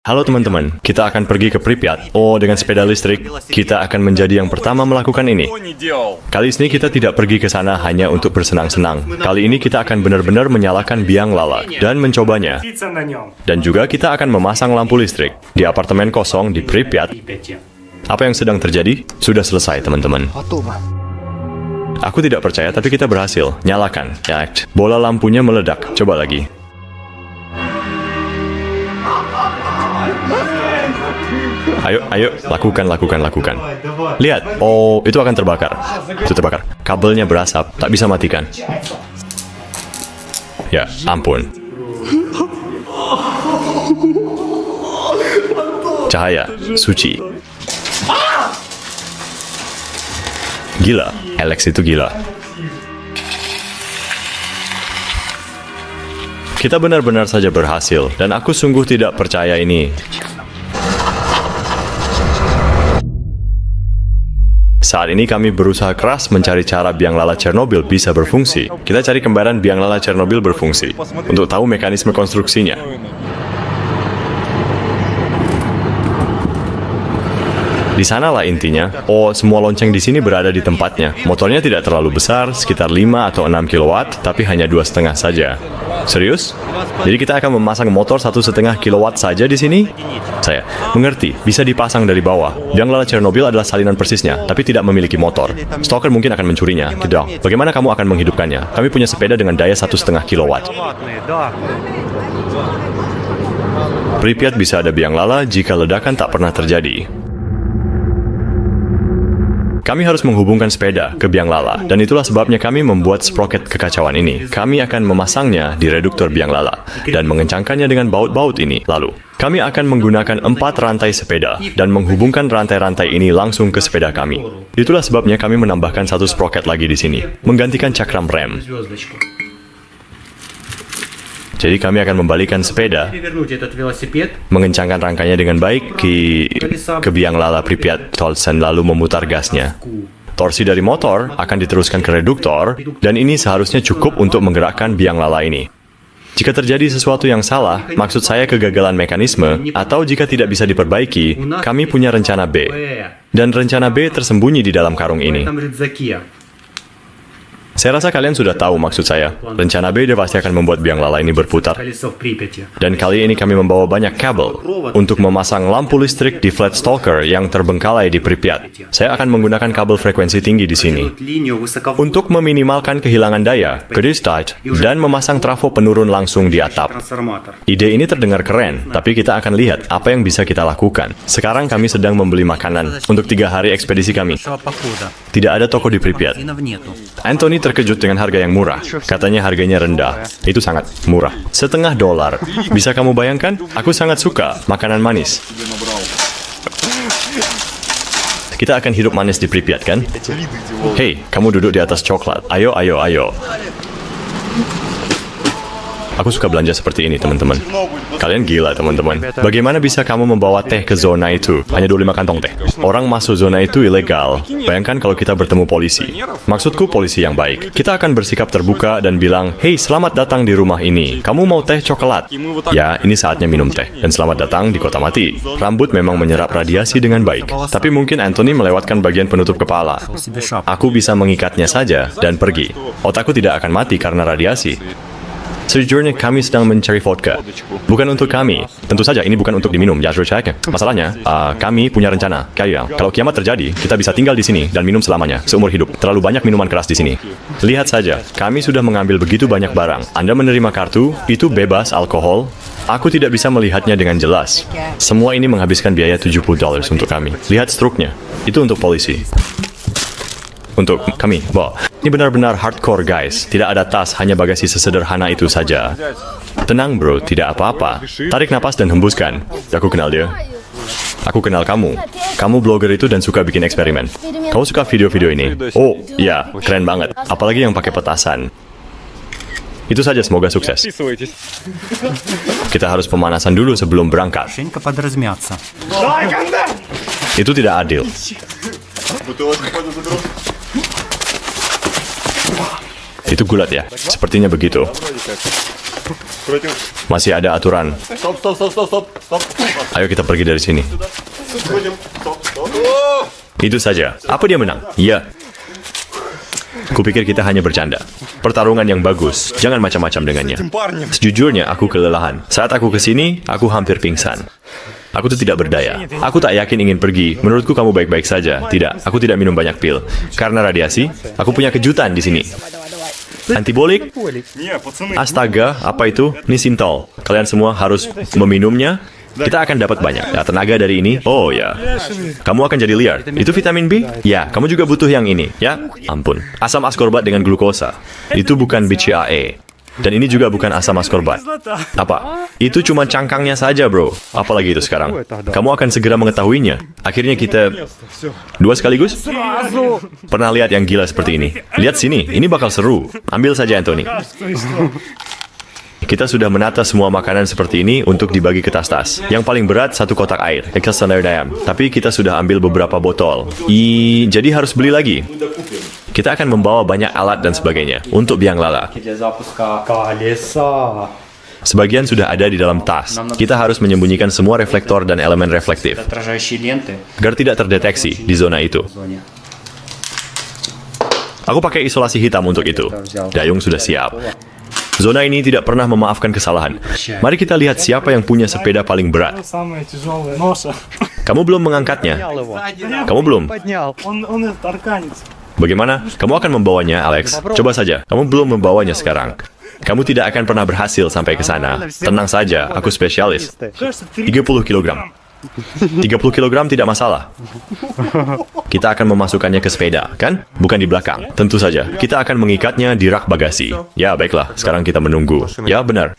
Halo teman-teman, kita akan pergi ke Pripyat. Oh, dengan sepeda listrik, kita akan menjadi yang pertama melakukan ini. Kali ini kita tidak pergi ke sana hanya untuk bersenang-senang. Kali ini kita akan benar-benar menyalakan biang lala dan mencobanya. Dan juga kita akan memasang lampu listrik di apartemen kosong di Pripyat. Apa yang sedang terjadi? Sudah selesai, teman-teman. Aku tidak percaya, tapi kita berhasil. Nyalakan. Bola lampunya meledak. Coba lagi. Ayo, lakukan. Lihat, oh, itu akan terbakar. Itu terbakar. Kabelnya berasap, tak bisa matikan. Ya, ampun. Cahaya, suci. Gila, Alex itu gila. Kita benar-benar saja berhasil, dan aku sungguh tidak percaya ini. Saat ini kami berusaha keras mencari cara biang lala Chernobyl bisa berfungsi. Kita cari kembaran biang lala Chernobyl berfungsi untuk tahu mekanisme konstruksinya. Di sanalah intinya. Oh, semua lonceng di sini berada di tempatnya. Motornya tidak terlalu besar, sekitar 5 atau 6 kW, tapi hanya 2,5 saja. Serius? Jadi kita akan memasang motor 1,5 kW saja di sini? Saya mengerti, bisa dipasang dari bawah. Biang lala Chernobyl adalah salinan persisnya, tapi tidak memiliki motor. Stalker mungkin akan mencurinya. Gitu. Bagaimana kamu akan menghidupkannya? Kami punya sepeda dengan daya 1,5 kW. Pripyat bisa ada biang lala jika ledakan tak pernah terjadi. Kami harus menghubungkan sepeda ke biang lala, dan itulah sebabnya kami membuat sproket kekacauan ini. Kami akan memasangnya di reduktor biang lala, dan mengencangkannya dengan baut-baut ini. Lalu, kami akan menggunakan 4 rantai sepeda, dan menghubungkan rantai-rantai ini langsung ke sepeda kami. Itulah sebabnya kami menambahkan 1 sproket lagi di sini, menggantikan cakram rem. Jadi kami akan membalikan sepeda, mengencangkan rangkanya dengan baik ke biang lala Pripyat, dan lalu memutar gasnya. Torsi dari motor akan diteruskan ke reduktor, dan ini seharusnya cukup untuk menggerakkan biang lala ini. Jika terjadi sesuatu yang salah, maksud saya kegagalan mekanisme, atau jika tidak bisa diperbaiki, kami punya rencana B. Dan rencana B tersembunyi di dalam karung ini. Saya rasa kalian sudah tahu maksud saya. Rencana B pasti akan membuat biang lala ini berputar. Dan kali ini kami membawa banyak kabel untuk memasang lampu listrik di flat stalker yang terbengkalai di Pripyat. Saya akan menggunakan kabel frekuensi tinggi di sini untuk meminimalkan kehilangan daya ke discharge dan memasang trafo penurun langsung di atap. Ide ini terdengar keren, tapi kita akan lihat apa yang bisa kita lakukan. Sekarang kami sedang membeli makanan untuk 3 hari ekspedisi kami. Tidak ada toko di Pripyat. Anthony terkejut dengan harga yang murah. Katanya harganya rendah. Itu sangat murah. $0,50. Bisa kamu bayangkan? Aku sangat suka makanan manis. Kita akan hidup manis di Pripyat, kan? Hei, kamu duduk di atas coklat. Ayo. Aku suka belanja seperti ini, teman-teman. Kalian gila, teman-teman. Bagaimana bisa kamu membawa teh ke zona itu? Hanya 25 kantong teh. Orang masuk zona itu ilegal. Bayangkan kalau kita bertemu polisi. Maksudku polisi yang baik. Kita akan bersikap terbuka dan bilang, "Hei, selamat datang di rumah ini. Kamu mau teh coklat?" Ya, ini saatnya minum teh. Dan selamat datang di kota mati. Rambut memang menyerap radiasi dengan baik. Tapi mungkin Anthony melewatkan bagian penutup kepala. Aku bisa mengikatnya saja dan pergi. Otakku tidak akan mati karena radiasi. Sejujurnya kami sedang mencari vodka. Bukan untuk kami. Tentu saja ini bukan untuk diminum. Ya, masalahnya, kami punya rencana. Kalau kiamat terjadi, kita bisa tinggal di sini dan minum selamanya, seumur hidup. Terlalu banyak minuman keras di sini. Lihat saja, kami sudah mengambil begitu banyak barang. Anda menerima kartu, itu bebas alkohol. Aku tidak bisa melihatnya dengan jelas. Semua ini menghabiskan biaya $70 untuk kami. Lihat struknya. Itu untuk polisi. Untuk kami, ini benar-benar hardcore, guys. Tidak ada tas, hanya bagasi sesederhana itu saja. Tenang, bro, tidak apa-apa. Tarik napas dan hembuskan. Aku kenal dia. Aku kenal kamu. Kamu blogger itu dan suka bikin eksperimen. Kamu suka video-video ini? Oh, iya, keren banget. Apalagi yang pakai petasan. Itu saja, semoga sukses. Kita harus pemanasan dulu sebelum berangkat. Itu tidak adil. Itu gulat ya? Sepertinya begitu. Masih ada aturan. Ayo kita pergi dari sini. Itu saja. Apa dia menang? Iya. Kupikir kita hanya bercanda. Pertarungan yang bagus. Jangan macam-macam dengannya. Sejujurnya, aku kelelahan. Saat aku kesini, aku hampir pingsan. Aku tuh tidak berdaya. Aku tak yakin ingin pergi. Menurutku kamu baik-baik saja. Tidak, aku tidak minum banyak pil. Karena radiasi, aku punya kejutan di sini. Antibolik? Astaga, apa itu? Nisintol. Kalian semua harus meminumnya. Kita akan dapat banyak tenaga dari ini. Oh ya, kamu akan jadi liar. Itu vitamin B? Ya, kamu juga butuh yang ini. Ya, ampun. Asam askorbat dengan glukosa. Itu bukan BCAA. Dan ini juga bukan asam askorbat. Apa? Itu cuma cangkangnya saja, bro. Apalagi itu sekarang. Kamu akan segera mengetahuinya. Akhirnya kita... Dua sekaligus? Pernah lihat yang gila seperti ini? Lihat sini, ini bakal seru. Ambil saja, Anthony. Kita sudah menata semua makanan seperti ini untuk dibagi ke tas-tas. Yang paling berat satu kotak air, Excelsior. Tapi kita sudah ambil beberapa botol. Jadi harus beli lagi. Kita akan membawa banyak alat dan sebagainya untuk biang lala. Sebagian sudah ada di dalam tas. Kita harus menyembunyikan semua reflektor dan elemen reflektif agar tidak terdeteksi di zona itu. Aku pakai isolasi hitam untuk itu. Dayung sudah siap. Zona ini tidak pernah memaafkan kesalahan. Mari kita lihat siapa yang punya sepeda paling berat. Kamu belum mengangkatnya. Kamu belum. Bagaimana? Kamu akan membawanya, Alex? Coba saja. Kamu belum membawanya sekarang. Kamu tidak akan pernah berhasil sampai ke sana. Tenang saja, aku spesialis. 30 kilogram. 30 kilogram tidak masalah. Kita akan memasukkannya ke sepeda, kan? Bukan di belakang. Tentu saja. Kita akan mengikatnya di rak bagasi. Ya, baiklah. Sekarang kita menunggu. Ya, benar.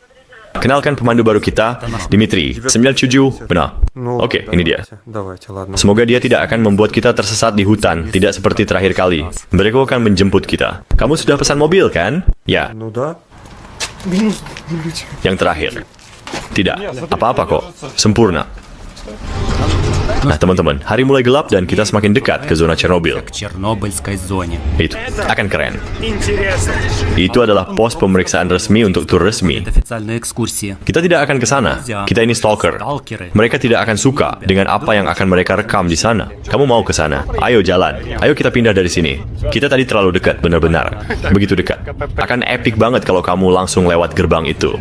Kenalkan pemandu baru kita, Dimitri. 97, benar. Oke, ini dia. Semoga dia tidak akan membuat kita tersesat di hutan, tidak seperti terakhir kali. Mereka akan menjemput kita. Kamu sudah pesan mobil, kan? Ya. Yang terakhir. Tidak. Apa-apa kok. Sempurna. Nah, teman-teman, hari mulai gelap dan kita semakin dekat ke zona Chernobyl. Itu akan keren. Itu adalah pos pemeriksaan resmi untuk tur resmi. Kita tidak akan ke sana. Kita ini stalker. Mereka tidak akan suka dengan apa yang akan mereka rekam di sana. Kamu mau ke sana? Ayo jalan. Ayo kita pindah dari sini. Kita tadi terlalu dekat, benar-benar. Begitu dekat. Akan epic banget kalau kamu langsung lewat gerbang itu.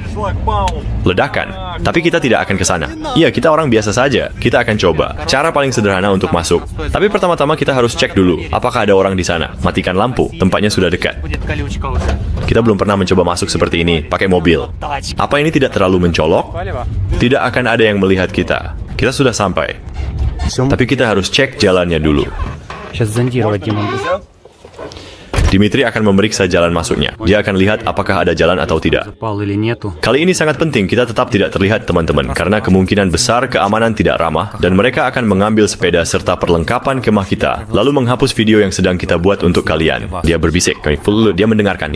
Ledakan. Tapi kita tidak akan ke sana. Iya, kita orang biasa saja. Kita akan coba. Cara paling sederhana untuk masuk. Tapi pertama-tama kita harus cek dulu, apakah ada orang di sana. Matikan lampu, tempatnya sudah dekat. Kita belum pernah mencoba masuk seperti ini, pakai mobil. Apa ini tidak terlalu mencolok? Tidak akan ada yang melihat kita. Kita sudah sampai. Tapi kita harus cek jalannya dulu. Dimitri akan memeriksa jalan masuknya. Dia akan lihat apakah ada jalan atau tidak. Kali ini sangat penting kita tetap tidak terlihat, teman-teman, karena kemungkinan besar keamanan tidak ramah dan mereka akan mengambil sepeda serta perlengkapan kemah kita, lalu menghapus video yang sedang kita buat untuk kalian. Dia berbisik, dia mendengarkan.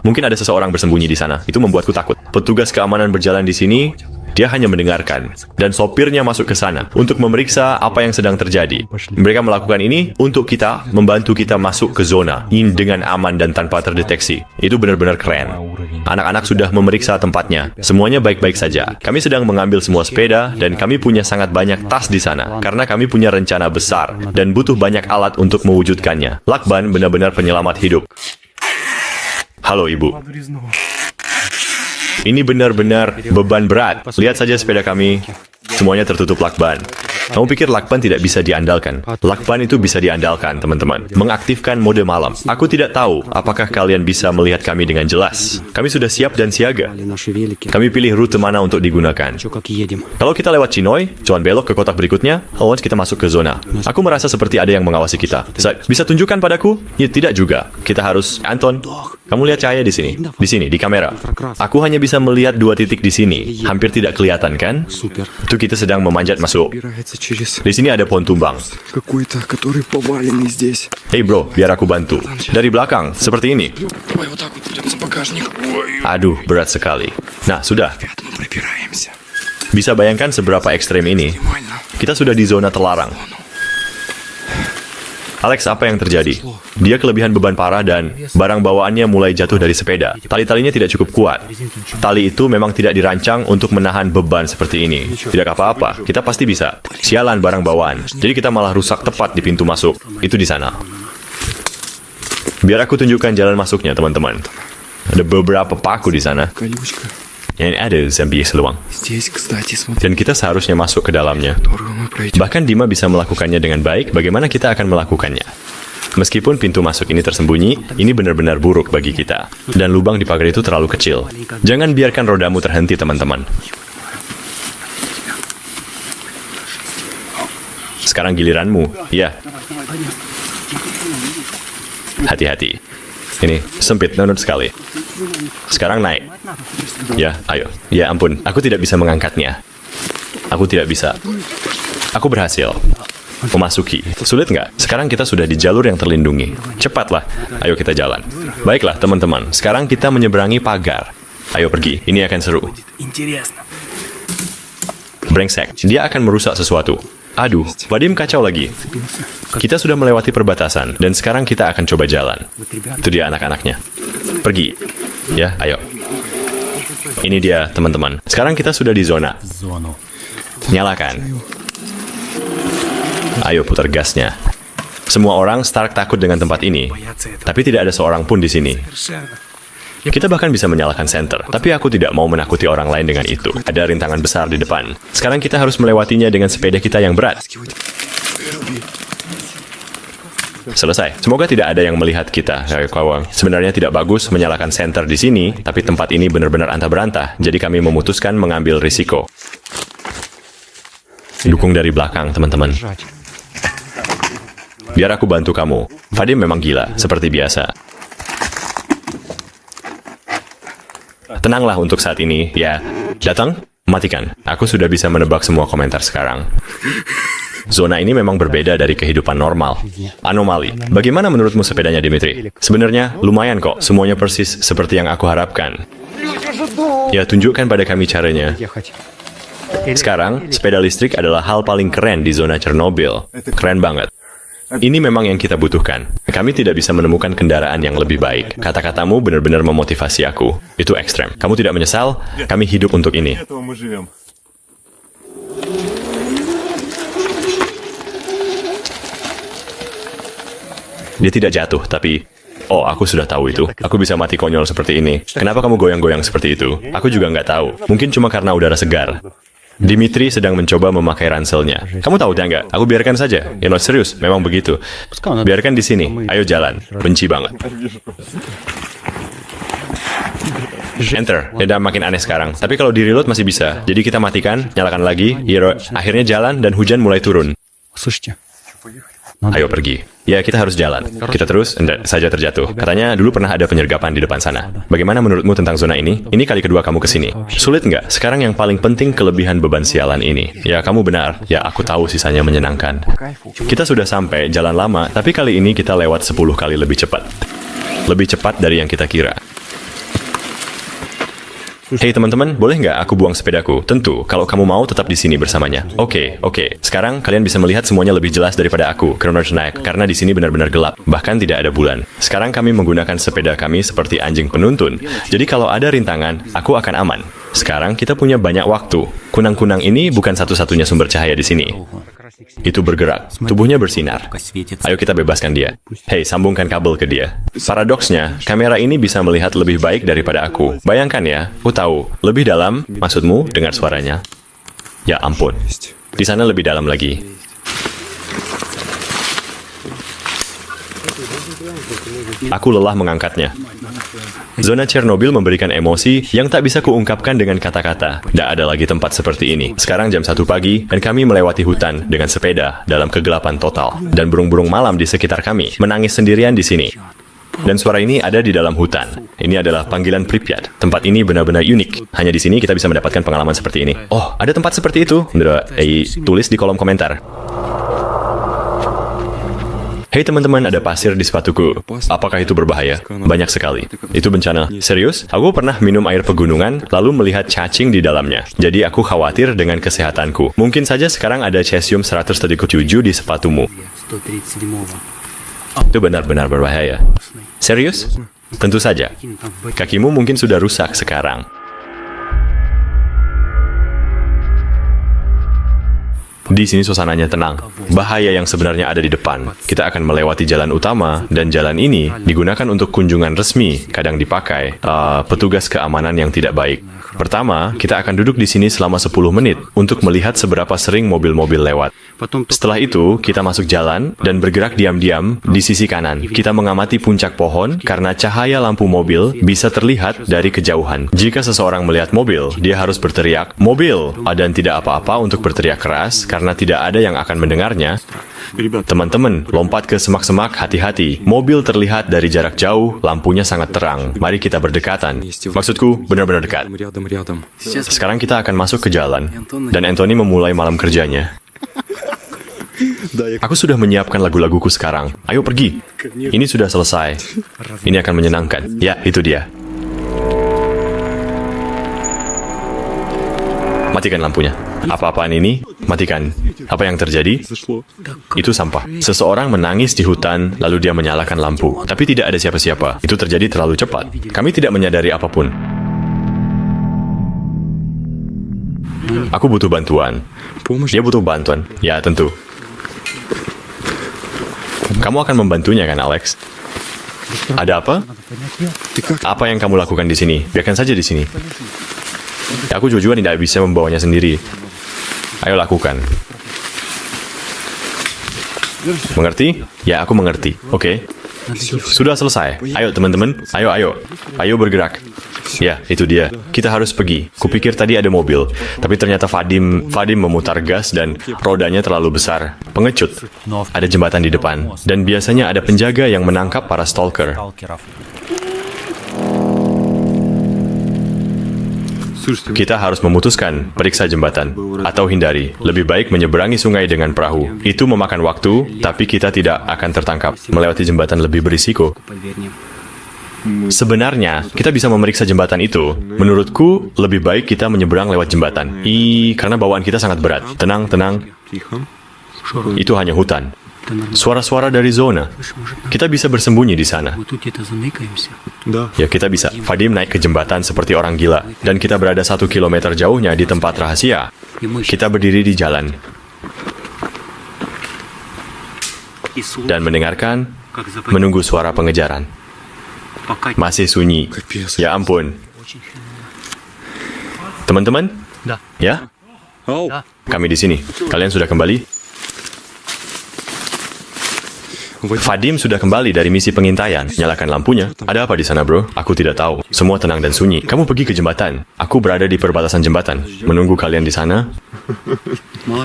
Mungkin ada seseorang bersembunyi di sana. Itu membuatku takut. Petugas keamanan berjalan di sini. Dia hanya mendengarkan, dan sopirnya masuk ke sana untuk memeriksa apa yang sedang terjadi. Mereka melakukan ini untuk kita, membantu kita masuk ke zona ini dengan aman dan tanpa terdeteksi. Itu benar-benar keren. Anak-anak sudah memeriksa tempatnya. Semuanya baik-baik saja. Kami sedang mengambil semua sepeda, dan kami punya sangat banyak tas di sana, karena kami punya rencana besar, dan butuh banyak alat untuk mewujudkannya. Lakban benar-benar penyelamat hidup. Halo, Ibu. Ini benar-benar beban berat. Lihat saja sepeda kami. Semuanya tertutup lakban. Kamu pikir lakban tidak bisa diandalkan? Lakban itu bisa diandalkan, teman-teman. Mengaktifkan mode malam. Aku tidak tahu apakah kalian bisa melihat kami dengan jelas. Kami sudah siap dan siaga. Kami pilih rute mana untuk digunakan. Kalau kita lewat Chinoy, cuan belok ke kotak berikutnya, lalu kita masuk ke zona. Aku merasa seperti ada yang mengawasi kita. Bisa tunjukkan padaku? Ya, tidak juga. Kita harus... Anton, kamu lihat cahaya di sini. Di sini, di kamera. Aku hanya bisa melihat 2 titik di sini. Hampir tidak kelihatan, kan? Itu kita sedang memanjat masuk. Di sini ada pohon tumbang. Hei bro, biar aku bantu. Dari belakang, seperti ini. Aduh, berat sekali. Nah, sudah. Bisa bayangkan seberapa ekstrem ini. Kita sudah di zona terlarang. Alex, apa yang terjadi? Dia kelebihan beban parah dan barang bawaannya mulai jatuh dari sepeda. Tali-talinya tidak cukup kuat. Tali itu memang tidak dirancang untuk menahan beban seperti ini. Tidak apa-apa, kita pasti bisa. Sialan barang bawaan. Jadi kita malah rusak tepat di pintu masuk. Itu di sana. Biar aku tunjukkan jalan masuknya, teman-teman. Ada beberapa paku di sana. Колючка. Yang ada zombie seluang. Здесь, kстати, смотри, Dan kita seharusnya masuk ke dalamnya. которую мы пройдем. Bahkan Dima bisa melakukannya dengan baik, bagaimana kita akan melakukannya? Meskipun pintu masuk ini tersembunyi, ini benar-benar buruk bagi kita. Dan lubang di pagar itu terlalu kecil. Jangan biarkan rodamu terhenti, teman-teman. Sekarang giliranmu. Ya. Hati-hati. Ini sempit, nunut sekali. Sekarang naik. Ya, ayo. Ya ampun, aku tidak bisa mengangkatnya. Aku tidak bisa. Aku berhasil. Memasuki. Sulit nggak? Sekarang kita sudah di jalur yang terlindungi. Cepatlah. Ayo kita jalan. Baiklah, teman-teman. Sekarang kita menyeberangi pagar. Ayo pergi. Ini akan seru. Интересно. Brengsek. Dia akan merusak sesuatu. Aduh, Vadim kacau lagi. Kita sudah melewati perbatasan, dan sekarang kita akan coba jalan. Itu dia anak-anaknya. Pergi. Ya, ayo. Ini dia, teman-teman. Sekarang kita sudah di zona. Nyalakan. Ayo putar gasnya. Semua orang Stark takut dengan tempat ini, tapi tidak ada seorang pun di sini. Kita bahkan bisa menyalakan senter, tapi aku tidak mau menakuti orang lain dengan itu. Ada rintangan besar di depan. Sekarang kita harus melewatinya dengan sepeda kita yang berat. Selesai. Semoga tidak ada yang melihat kita, kawan. Sebenarnya tidak bagus menyalakan senter di sini, tapi tempat ini benar-benar antah berantah, jadi kami memutuskan mengambil risiko. Dukung dari belakang, teman-teman. Biar aku bantu kamu. Vadim memang gila, seperti biasa. Tenanglah untuk saat ini, ya. Datang, matikan. Aku sudah bisa menebak semua komentar sekarang. Zona ini memang berbeda dari kehidupan normal. Anomali. Bagaimana menurutmu sepedanya, Dimitri? Sebenarnya, lumayan kok. Semuanya persis seperti yang aku harapkan. Ya, tunjukkan pada kami caranya. Sekarang, sepeda listrik adalah hal paling keren di zona Chernobyl. Keren banget. Ini memang yang kita butuhkan. Kami tidak bisa menemukan kendaraan yang lebih baik. Kata-katamu benar-benar memotivasi aku. Itu ekstrem. Kamu tidak menyesal? Kami hidup untuk ini. Этого мы живем. Dia tidak jatuh, tapi... Oh, aku sudah tahu itu. Aku bisa mati konyol seperti ini. Kenapa kamu goyang-goyang seperti itu? Aku juga nggak tahu. Mungkin cuma karena udara segar. Dimitri sedang mencoba memakai ranselnya. Kamu tahu nggak? Aku biarkan saja. Ya, no, serius. Memang begitu. Biarkan di sini. Ayo jalan. Benci banget. Enter. Beda makin aneh sekarang. Tapi kalau di reload masih bisa. Jadi kita matikan, nyalakan lagi. Hero. Akhirnya jalan dan hujan mulai turun. Слушайте, Ayo pergi. Ya, kita harus jalan. Kita terus, enggak saja terjatuh. Katanya dulu pernah ada penyergapan di depan sana. Bagaimana menurutmu tentang zona ini? Ini kali kedua kamu kesini. Sulit nggak? Sekarang yang paling penting kelebihan beban sialan ini. Ya, kamu benar. Ya, aku tahu sisanya menyenangkan. Kita sudah sampai jalan lama, tapi kali ini kita lewat 10 kali lebih cepat. Lebih cepat dari yang kita kira. Hei teman-teman, boleh nggak aku buang sepedaku? Tentu, kalau kamu mau tetap di sini bersamanya. Oke. Sekarang kalian bisa melihat semuanya lebih jelas daripada aku, karena di sini benar-benar gelap, bahkan tidak ada bulan. Sekarang kami menggunakan sepeda kami seperti anjing penuntun. Jadi kalau ada rintangan, aku akan aman. Sekarang kita punya banyak waktu. Kunang-kunang ini bukan satu-satunya sumber cahaya di sini. Itu bergerak, tubuhnya bersinar. Ayo kita bebaskan dia. Hei, sambungkan kabel ke dia. Paradoksnya, kamera ini bisa melihat lebih baik daripada aku. Bayangkan ya, aku tahu. Lebih dalam, maksudmu, dengar suaranya. Ya ampun. Di sana lebih dalam lagi. Aku lelah mengangkatnya. Zona Chernobyl memberikan emosi yang tak bisa kuungkapkan dengan kata-kata. Tidak ada lagi tempat seperti ini. Sekarang jam 1 pagi, dan kami melewati hutan dengan sepeda dalam kegelapan total. Dan burung-burung malam di sekitar kami menangis sendirian di sini. Dan suara ini ada di dalam hutan. Ini adalah panggilan Pripyat. Tempat ini benar-benar unik. Hanya di sini kita bisa mendapatkan pengalaman seperti ini. Oh, ada tempat seperti itu? Tulis di kolom komentar. Hei teman-teman, ada pasir di sepatuku. Apakah itu berbahaya? Banyak sekali. Itu bencana. Serius? Aku pernah minum air pegunungan, lalu melihat cacing di dalamnya. Jadi aku khawatir dengan kesehatanku. Mungkin saja sekarang ada cesium 137 di sepatumu. Itu benar-benar berbahaya. Serius? Tentu saja. Kakimu mungkin sudah rusak sekarang. Di sini suasananya tenang. Bahaya yang sebenarnya ada di depan. Kita akan melewati jalan utama, dan jalan ini digunakan untuk kunjungan resmi, kadang dipakai petugas keamanan yang tidak baik. Pertama, kita akan duduk di sini selama 10 menit untuk melihat seberapa sering mobil-mobil lewat. Setelah itu, kita masuk jalan dan bergerak diam-diam di sisi kanan. Kita mengamati puncak pohon karena cahaya lampu mobil bisa terlihat dari kejauhan. Jika seseorang melihat mobil, dia harus berteriak, "Mobil!" dan tidak apa-apa untuk berteriak keras karena tidak ada yang akan mendengarnya. Teman-teman, lompat ke semak-semak, hati-hati. Mobil terlihat dari jarak jauh, lampunya sangat terang. Mari kita berdekatan. Maksudku, benar-benar dekat. Sekarang kita akan masuk ke jalan, dan Anthony memulai malam kerjanya. Aku sudah menyiapkan lagu-laguku sekarang. Ayo pergi. Ini sudah selesai. Ini akan menyenangkan. Ya, itu dia. Matikan lampunya. Apa-apaan ini? Matikan. Apa yang terjadi? Itu sampah. Seseorang menangis di hutan, lalu dia menyalakan lampu. Tapi tidak ada siapa-siapa. Itu terjadi terlalu cepat. Kami tidak menyadari apapun. Aku butuh bantuan. Dia butuh bantuan. Ya, tentu. Kamu akan membantunya kan, Alex? Ada apa? Apa yang kamu lakukan di sini? Biarkan saja di sini. Aku juga tidak bisa membawanya sendiri. Ayo lakukan. Mengerti? Ya, aku mengerti. Oke. Sudah selesai. Ayo teman-teman. Ayo bergerak. Ya, itu dia. Kita harus pergi. Kupikir tadi ada mobil, tapi ternyata Vadim memutar gas dan rodanya terlalu besar. Pengecut. Ada jembatan di depan, dan biasanya ada penjaga yang menangkap para stalker. Kita harus memutuskan, periksa jembatan, atau hindari. Lebih baik menyeberangi sungai dengan perahu. Itu memakan waktu, tapi kita tidak akan tertangkap. Melewati jembatan lebih berisiko. Sebenarnya, kita bisa memeriksa jembatan itu. Menurutku, lebih baik kita menyeberang lewat jembatan. Karena bawaan kita sangat berat. Tenang. Itu hanya hutan. Suara-suara dari zona. Kita bisa bersembunyi di sana. Ya, kita bisa. Vadim naik ke jembatan seperti orang gila. Dan kita berada 1 kilometer jauhnya di tempat rahasia. Kita berdiri di jalan. Dan menunggu suara pengejaran. Masih sunyi. Ya ampun. Teman-teman? Ya? Kami di sini. Kalian sudah kembali? Vadim sudah kembali dari misi pengintaian. Nyalakan lampunya. Ada apa di sana, bro? Aku tidak tahu. Semua tenang dan sunyi. Kamu pergi ke jembatan. Aku berada di perbatasan jembatan. Menunggu kalian di sana.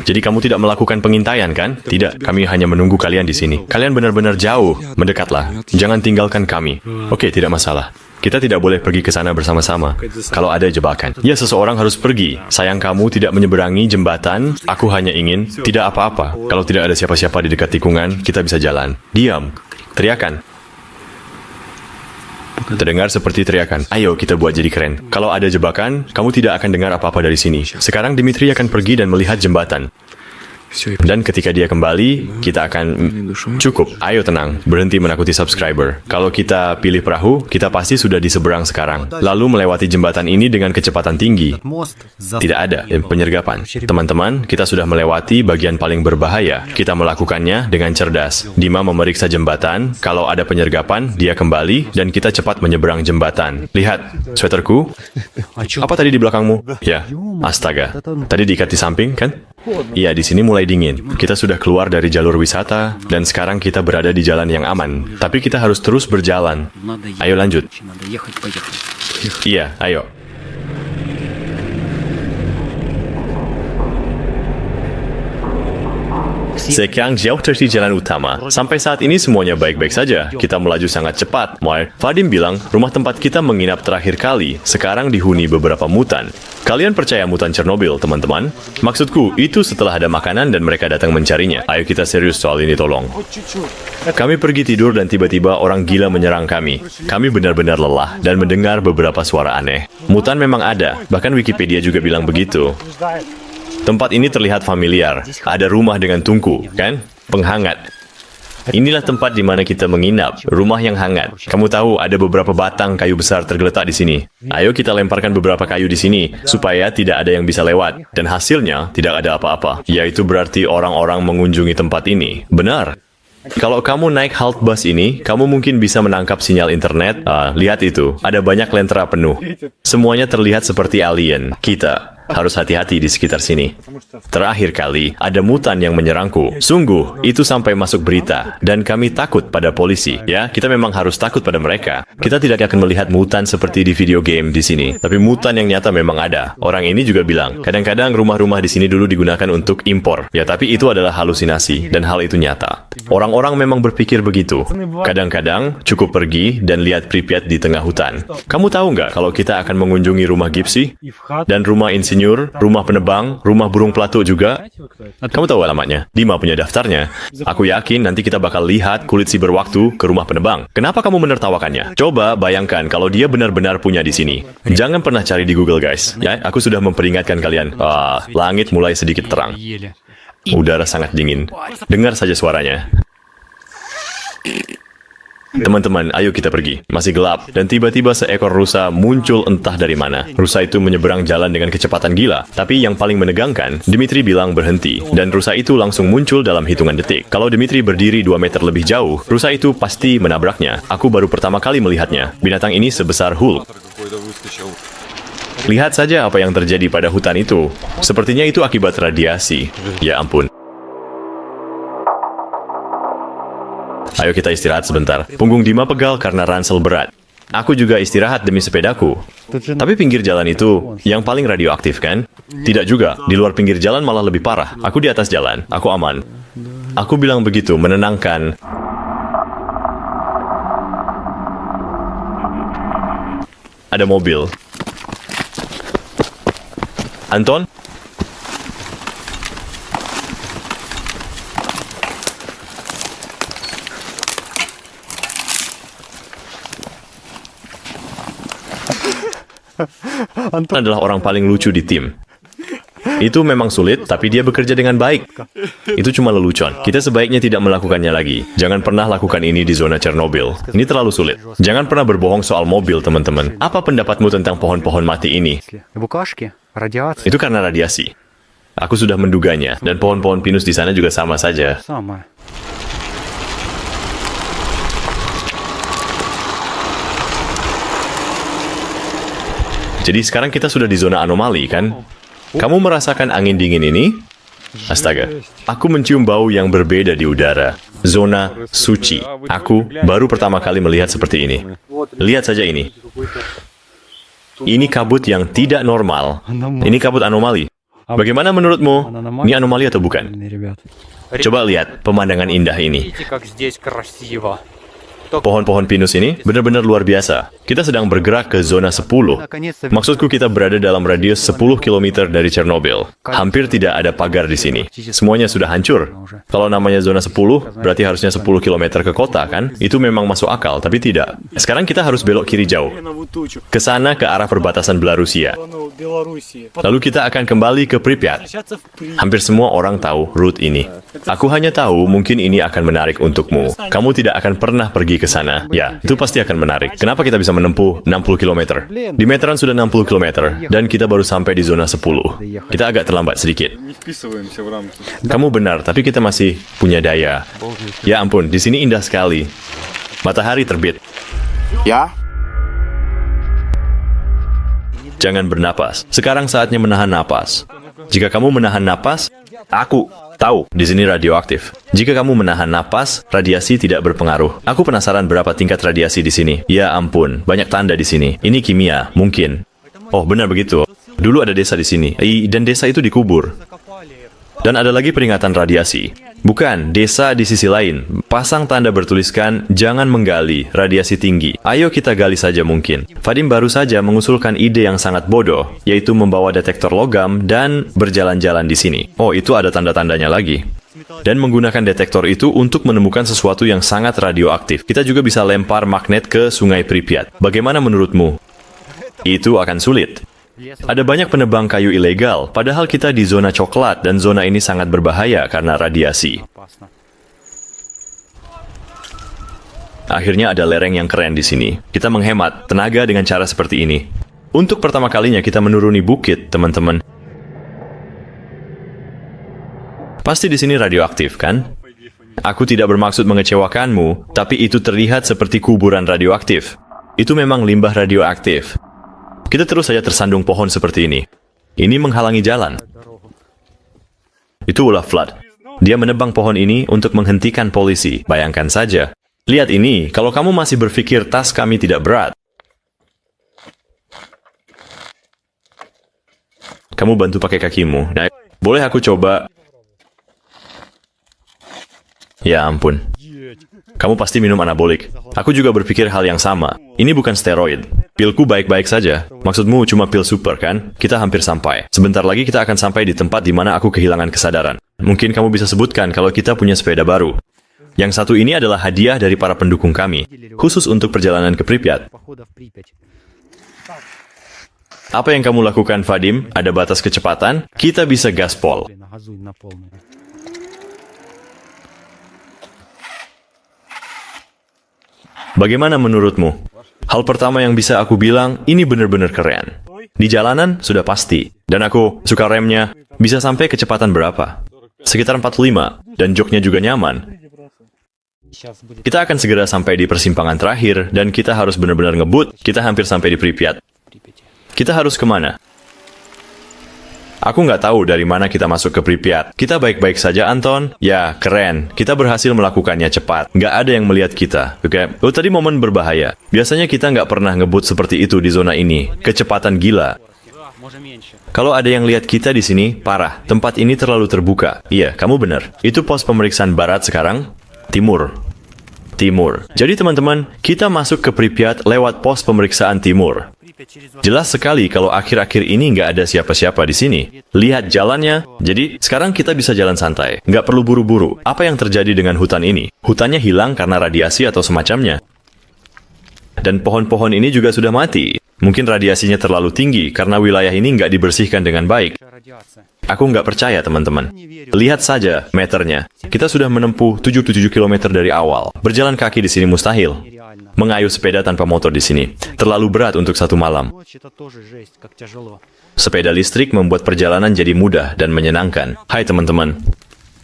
Jadi kamu tidak melakukan pengintaian, kan? Tidak. Kami hanya menunggu kalian di sini. Kalian benar-benar jauh. Mendekatlah. Jangan tinggalkan kami. Oke, tidak masalah. Kita tidak boleh pergi ke sana bersama-sama. Kalau ada jebakan. Ya, seseorang harus pergi. Sayang kamu tidak menyeberangi jembatan. Aku hanya ingin tidak apa-apa. Kalau tidak ada siapa-siapa di dekat tikungan, kita bisa jalan. Diam. Teriakan. Terdengar seperti teriakan. Ayo, kita buat jadi keren. Kalau ada jebakan, kamu tidak akan dengar apa-apa dari sini. Sekarang Dimitri akan pergi dan melihat jembatan. Dan ketika dia kembali, kita akan... Cukup, ayo tenang, berhenti menakuti subscriber. Kalau kita pilih perahu, kita pasti sudah di seberang sekarang. Lalu melewati jembatan ini dengan kecepatan tinggi. Tidak ada penyergapan. Teman-teman, kita sudah melewati bagian paling berbahaya. Kita melakukannya dengan cerdas. Dima memeriksa jembatan, kalau ada penyergapan, dia kembali, dan kita cepat menyeberang jembatan. Lihat, sweaterku. Apa tadi di belakangmu? Ya, astaga. Tadi diikat di samping, kan? Iya, di sini mulai dingin. Kita sudah keluar dari jalur wisata, dan sekarang kita berada di jalan yang aman. Tapi kita harus terus berjalan. Ayo lanjut. Iya, ayo. Sekian jauh dari jalan utama. Sampai saat ini semuanya baik-baik saja. Kita melaju sangat cepat. Vadim bilang, rumah tempat kita menginap terakhir kali sekarang dihuni beberapa mutan. Kalian percaya mutan Chernobyl, teman-teman? Maksudku, itu setelah ada makanan dan mereka datang mencarinya. Ayo kita serius soal ini, tolong. Kami pergi tidur dan tiba-tiba orang gila menyerang kami. Kami benar-benar lelah dan mendengar beberapa suara aneh. Mutan memang ada, bahkan Wikipedia juga bilang begitu. Tempat ini terlihat familiar. Ada rumah dengan tungku, kan? Penghangat. Inilah tempat di mana kita menginap, rumah yang hangat. Kamu tahu ada beberapa batang kayu besar tergeletak di sini. Ayo kita lemparkan beberapa kayu di sini, supaya tidak ada yang bisa lewat. Dan hasilnya tidak ada apa-apa. Yaitu berarti orang-orang mengunjungi tempat ini. Benar. Kalau kamu naik halte bus ini, kamu mungkin bisa menangkap sinyal internet. Lihat itu, ada banyak lentera penuh. Semuanya terlihat seperti alien. Kita harus hati-hati di sekitar sini. Terakhir kali, ada mutan yang menyerangku. Sungguh, itu sampai masuk berita. Dan kami takut pada polisi. Ya, kita memang harus takut pada mereka. Kita tidak akan melihat mutan seperti di video game di sini. Tapi mutan yang nyata memang ada. Orang ini juga bilang, kadang-kadang rumah-rumah di sini dulu digunakan untuk impor. Ya, tapi itu adalah halusinasi. Dan hal itu nyata. Orang-orang memang berpikir begitu. Kadang-kadang, cukup pergi dan lihat Pripyat di tengah hutan. Kamu tahu nggak kalau kita akan mengunjungi rumah Gipsy? Dan rumah insinyur, rumah penebang, rumah burung pelatuk juga. Kamu tahu alamatnya? Dima punya daftarnya. Aku yakin nanti kita bakal lihat kulit si berwaktu ke rumah penebang. Kenapa kamu menertawakannya? Coba bayangkan kalau dia benar-benar punya di sini. Jangan pernah cari di Google, guys. Ya, aku sudah memperingatkan kalian. Langit mulai sedikit terang. Udara sangat dingin. Dengar saja suaranya. Teman-teman, ayo kita pergi. Masih gelap, dan tiba-tiba seekor rusa muncul entah dari mana. Rusa itu menyeberang jalan dengan kecepatan gila. Tapi yang paling menegangkan, Dimitri bilang berhenti. Dan rusa itu langsung muncul dalam hitungan detik. Kalau Dimitri berdiri 2 meter lebih jauh, rusa itu pasti menabraknya. Aku baru pertama kali melihatnya. Binatang ini sebesar Hulk. Lihat saja apa yang terjadi pada hutan itu. Sepertinya itu akibat radiasi. Ya ampun. Ayo kita istirahat sebentar. Punggung Dima pegal karena ransel berat. Aku juga istirahat demi sepedaku. Tapi pinggir jalan itu yang paling radioaktif kan? Tidak juga. Di luar pinggir jalan malah lebih parah. Aku di atas jalan. Aku aman. Aku bilang begitu, menenangkan. Ada mobil. Anton? Anton adalah orang paling lucu di tim. Itu memang sulit, tapi dia bekerja dengan baik. Itu cuma lelucon. Kita sebaiknya tidak melakukannya lagi. Jangan pernah lakukan ini di zona Chernobyl. Ini terlalu sulit. Jangan pernah berbohong soal mobil, teman-teman. Apa pendapatmu tentang pohon-pohon mati ini? Itu karena radiasi. Aku sudah menduganya, dan pohon-pohon pinus di sana juga sama saja. Jadi sekarang kita sudah di zona anomali, kan? Kamu merasakan angin dingin ini? Astaga, aku mencium bau yang berbeda di udara. Zona suci. Aku baru pertama kali melihat seperti ini. Lihat saja ini. Ini kabut yang tidak normal. Ini kabut anomali. Bagaimana menurutmu? Ini anomali atau bukan? Coba lihat pemandangan indah ini. Pohon-pohon pinus ini benar-benar luar biasa. Kita sedang bergerak ke zona 10. Maksudku kita berada dalam radius 10 km dari Chernobyl. Hampir tidak ada pagar di sini. Semuanya sudah hancur. Kalau namanya zona 10, berarti harusnya 10 km ke kota, kan? Itu memang masuk akal, tapi tidak. Sekarang kita harus belok kiri jauh. Ke sana, ke arah perbatasan Belarusia. Lalu kita akan kembali ke Pripyat. Hampir semua orang tahu rute ini. Aku hanya tahu mungkin ini akan menarik untukmu. Kamu tidak akan pernah pergi ke sana. Ya, itu pasti akan menarik. Kenapa kita bisa menempuh 60 km? Di meteran sudah 60 km, dan kita baru sampai di zona 10. Kita agak terlambat sedikit. Kamu benar, tapi kita masih punya daya. Ya ampun, di sini indah sekali. Matahari terbit. Ya? Jangan bernapas. Sekarang saatnya menahan napas. Jika kamu menahan napas, aku tahu di sini radioaktif. Jika kamu menahan napas, radiasi tidak berpengaruh. Aku penasaran berapa tingkat radiasi di sini. Ya ampun, banyak tanda di sini. Ini kimia, mungkin. Oh, benar begitu. Dulu ada desa di sini, dan desa itu dikubur. Dan ada lagi peringatan radiasi. Bukan, desa di sisi lain. Pasang tanda bertuliskan, jangan menggali, radiasi tinggi. Ayo kita gali saja mungkin. Vadim baru saja mengusulkan ide yang sangat bodoh, yaitu membawa detektor logam dan berjalan-jalan di sini. Oh, itu ada tanda-tandanya lagi. Dan menggunakan detektor itu untuk menemukan sesuatu yang sangat radioaktif. Kita juga bisa lempar magnet ke sungai Pripyat. Bagaimana menurutmu? Itu akan sulit. Ada banyak penebang kayu ilegal, padahal kita di zona coklat dan zona ini sangat berbahaya karena radiasi. Akhirnya ada lereng yang keren di sini. Kita menghemat tenaga dengan cara seperti ini. Untuk pertama kalinya kita menuruni bukit, teman-teman. Pasti di sini radioaktif, kan? Aku tidak bermaksud mengecewakanmu, tapi itu terlihat seperti kuburan radioaktif. Itu memang limbah radioaktif. Kita terus saja tersandung pohon seperti ini. Ini menghalangi jalan. Itu ulah Flood. Dia menebang pohon ini untuk menghentikan polisi. Bayangkan saja. Lihat ini, kalau kamu masih berpikir tas kami tidak berat. Kamu bantu pakai kakimu. Nah, boleh aku coba? Ya ampun. Kamu pasti minum anabolik. Aku juga berpikir hal yang sama. Ini bukan steroid. Pilku baik-baik saja. Maksudmu cuma pil super, kan? Kita hampir sampai. Sebentar lagi kita akan sampai di tempat di mana aku kehilangan kesadaran. Mungkin kamu bisa sebutkan kalau kita punya sepeda baru. Yang satu ini adalah hadiah dari para pendukung kami, khusus untuk perjalanan ke Pripyat. Apa yang kamu lakukan, Vadim? Ada batas kecepatan? Kita bisa gaspol. Bagaimana menurutmu? Hal pertama yang bisa aku bilang, ini benar-benar keren. Di jalanan, sudah pasti. Dan aku suka remnya. Bisa sampai kecepatan berapa? Sekitar 45. Dan joknya juga nyaman. Kita akan segera sampai di persimpangan terakhir, dan kita harus benar-benar ngebut. Kita hampir sampai di Pripyat. Kita harus kemana? Aku nggak tahu dari mana kita masuk ke Pripyat. Kita baik-baik saja, Anton. Ya, keren. Kita berhasil melakukannya cepat. Nggak ada yang melihat kita. Oke? Oh, tadi momen berbahaya. Biasanya kita nggak pernah ngebut seperti itu di zona ini. Kecepatan gila. Kalau ada yang lihat kita di sini, parah. Tempat ini terlalu terbuka. Iya, kamu benar. Itu pos pemeriksaan barat sekarang? Timur. Jadi teman-teman, kita masuk ke Pripyat lewat pos pemeriksaan timur. Jelas sekali kalau akhir-akhir ini nggak ada siapa-siapa di sini. Lihat jalannya. Jadi, sekarang kita bisa jalan santai. Nggak perlu buru-buru. Apa yang terjadi dengan hutan ini? Hutannya hilang karena radiasi atau semacamnya. Dan pohon-pohon ini juga sudah mati. Mungkin radiasinya terlalu tinggi karena wilayah ini nggak dibersihkan dengan baik. Aku nggak percaya, teman-teman. Lihat saja meternya. Kita sudah menempuh 77 km dari awal. Berjalan kaki di sini mustahil. Mengayuh sepeda tanpa motor di sini. Terlalu berat untuk satu malam. Sepeda listrik membuat perjalanan jadi mudah dan menyenangkan. Hai teman-teman.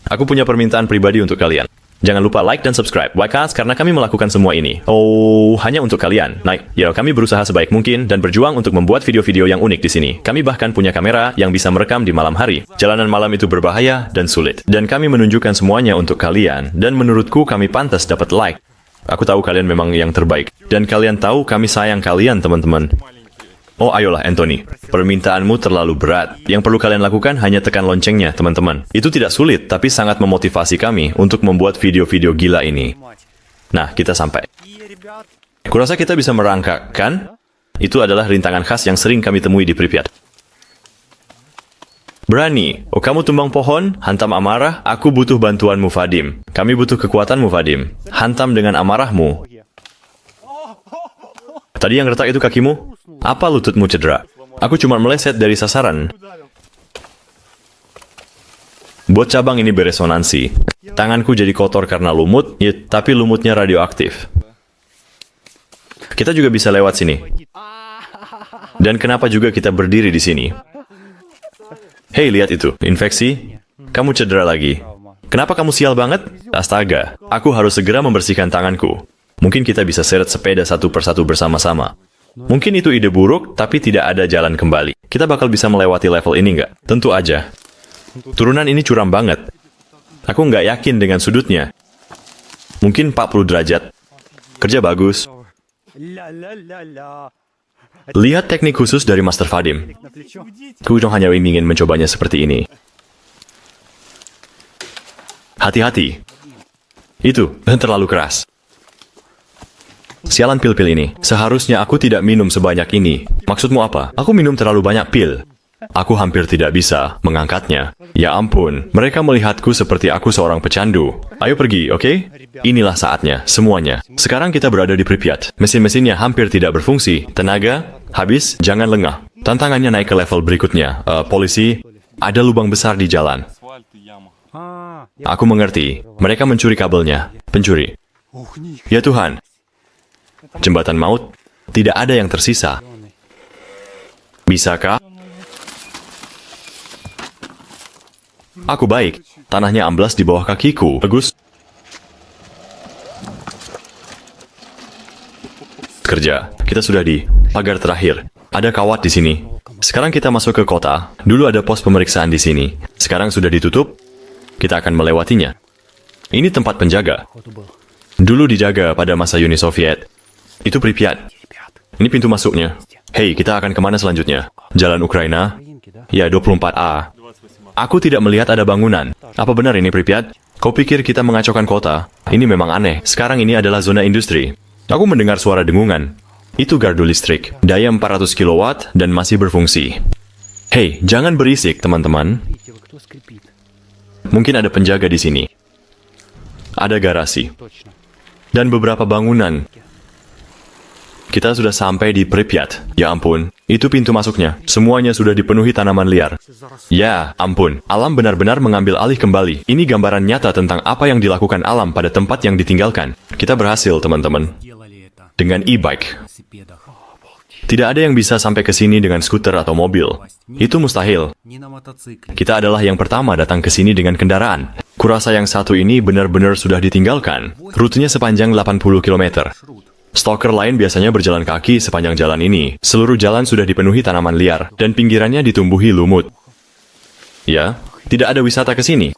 Aku punya permintaan pribadi untuk kalian. Jangan lupa like dan subscribe. Whycast karena kami melakukan semua ini. Oh, hanya untuk kalian. Kami berusaha sebaik mungkin dan berjuang untuk membuat video-video yang unik di sini. Kami bahkan punya kamera yang bisa merekam di malam hari. Jalanan malam itu berbahaya dan sulit. Dan kami menunjukkan semuanya untuk kalian. Dan menurutku kami pantas dapat like. Aku tahu kalian memang yang terbaik. Dan kalian tahu kami sayang kalian, teman-teman. Oh, ayolah, Anthony. Permintaanmu terlalu berat. Yang perlu kalian lakukan hanya tekan loncengnya, teman-teman. Itu tidak sulit, tapi sangat memotivasi kami untuk membuat video-video gila ini. Nah, kita sampai. Kurasa kita bisa merangkak, kan? Itu adalah rintangan khas yang sering kami temui di Pripyat. Berani. Oh, kamu tumbang pohon? Hantam amarah? Aku butuh bantuanmu, Vadim. Kami butuh kekuatanmu, Vadim. Hantam dengan amarahmu. Tadi yang retak itu kakimu? Apa lututmu cedera? Aku cuma meleset dari sasaran. Buat cabang ini beresonansi. Tanganku jadi kotor karena lumut, tapi lumutnya radioaktif. Kita juga bisa lewat sini. Dan kenapa juga kita berdiri di sini? Hei, lihat itu. Infeksi? Kamu cedera lagi. Kenapa kamu sial banget? Astaga, aku harus segera membersihkan tanganku. Mungkin kita bisa seret sepeda satu persatu bersama-sama. Mungkin itu ide buruk, tapi tidak ada jalan kembali. Kita bakal bisa melewati level ini nggak? Tentu aja. Turunan ini curam banget. Aku nggak yakin dengan sudutnya. Mungkin 40 derajat. Kerja bagus. Lihat teknik khusus dari Master Vadim. Aku hanya ingin mencobanya seperti ini. Hati-hati. Itu terlalu keras. Sialan pil-pil ini. Seharusnya aku tidak minum sebanyak ini. Maksudmu apa? Aku minum terlalu banyak pil. Aku hampir tidak bisa mengangkatnya. Ya ampun, mereka melihatku seperti aku seorang pecandu. Ayo pergi, oke? Inilah saatnya, semuanya. Sekarang kita berada di Pripyat. Mesin-mesinnya hampir tidak berfungsi. Tenaga, habis, jangan lengah. Tantangannya naik ke level berikutnya. Polisi, ada lubang besar di jalan. Aku mengerti. Mereka mencuri kabelnya. Pencuri. Ya Tuhan, Jembatan maut, tidak ada yang tersisa. Bisakah? Aku baik. Tanahnya amblas di bawah kakiku. Bagus. Kerja. Kita sudah di pagar terakhir. Ada kawat di sini. Sekarang kita masuk ke kota. Dulu ada pos pemeriksaan di sini. Sekarang sudah ditutup. Kita akan melewatinya. Ini tempat penjaga. Dulu dijaga pada masa Uni Soviet. Itu Pripyat. Ini pintu masuknya. Hei, kita akan kemana selanjutnya? Jalan Ukraina? Ya, 24A. Aku tidak melihat ada bangunan. Apa benar ini Pripyat? Kau pikir kita mengacaukan kota? Ini memang aneh. Sekarang ini adalah zona industri. Aku mendengar suara dengungan. Itu gardu listrik. Daya 400 kW dan masih berfungsi. Hei, jangan berisik, teman-teman. Mungkin ada penjaga di sini. Ada garasi. Dan beberapa bangunan. Kita sudah sampai di Pripyat. Ya ampun, itu pintu masuknya. Semuanya sudah dipenuhi tanaman liar. Ya, ampun. Alam benar-benar mengambil alih kembali. Ini gambaran nyata tentang apa yang dilakukan alam pada tempat yang ditinggalkan. Kita berhasil, teman-teman. Dengan e-bike. Tidak ada yang bisa sampai ke sini dengan skuter atau mobil. Itu mustahil. Kita adalah yang pertama datang ke sini dengan kendaraan. Kurasa yang satu ini benar-benar sudah ditinggalkan. Rutenya sepanjang 80 km. Stalker lain biasanya berjalan kaki sepanjang jalan ini. Seluruh jalan sudah dipenuhi tanaman liar, dan pinggirannya ditumbuhi lumut. Ya, tidak ada wisata ke sini.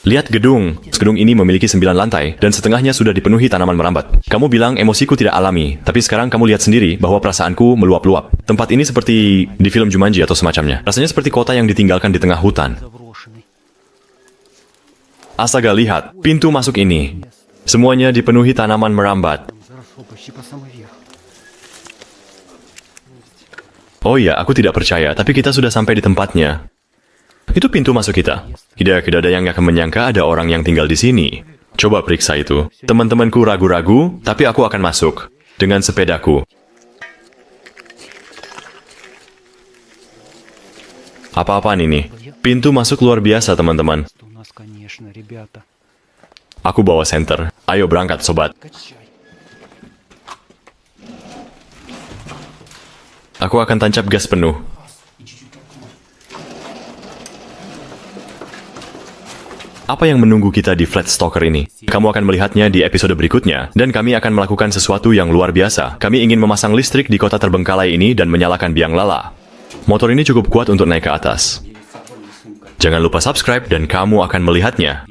Lihat gedung. Gedung ini memiliki 9 lantai, dan setengahnya sudah dipenuhi tanaman merambat. Kamu bilang emosiku tidak alami, tapi sekarang kamu lihat sendiri bahwa perasaanku meluap-luap. Tempat ini seperti di film Jumanji atau semacamnya. Rasanya seperti kota yang ditinggalkan di tengah hutan. Astaga, lihat. Pintu masuk ini. Semuanya dipenuhi tanaman merambat. Oh iya, aku tidak percaya, tapi kita sudah sampai di tempatnya. Itu pintu masuk kita. Tidak ada yang akan menyangka ada orang yang tinggal di sini. Coba periksa itu. Teman-temanku ragu-ragu, tapi aku akan masuk. Dengan sepedaku. Apa-apaan ini? Pintu masuk luar biasa, teman-teman. Aku bawa senter. Ayo berangkat, sobat. Aku akan tancap gas penuh. Apa yang menunggu kita di Flat Stalker ini? Kamu akan melihatnya di episode berikutnya, dan kami akan melakukan sesuatu yang luar biasa. Kami ingin memasang listrik di kota terbengkalai ini dan menyalakan biang lala. Motor ini cukup kuat untuk naik ke atas. Jangan lupa subscribe dan kamu akan melihatnya.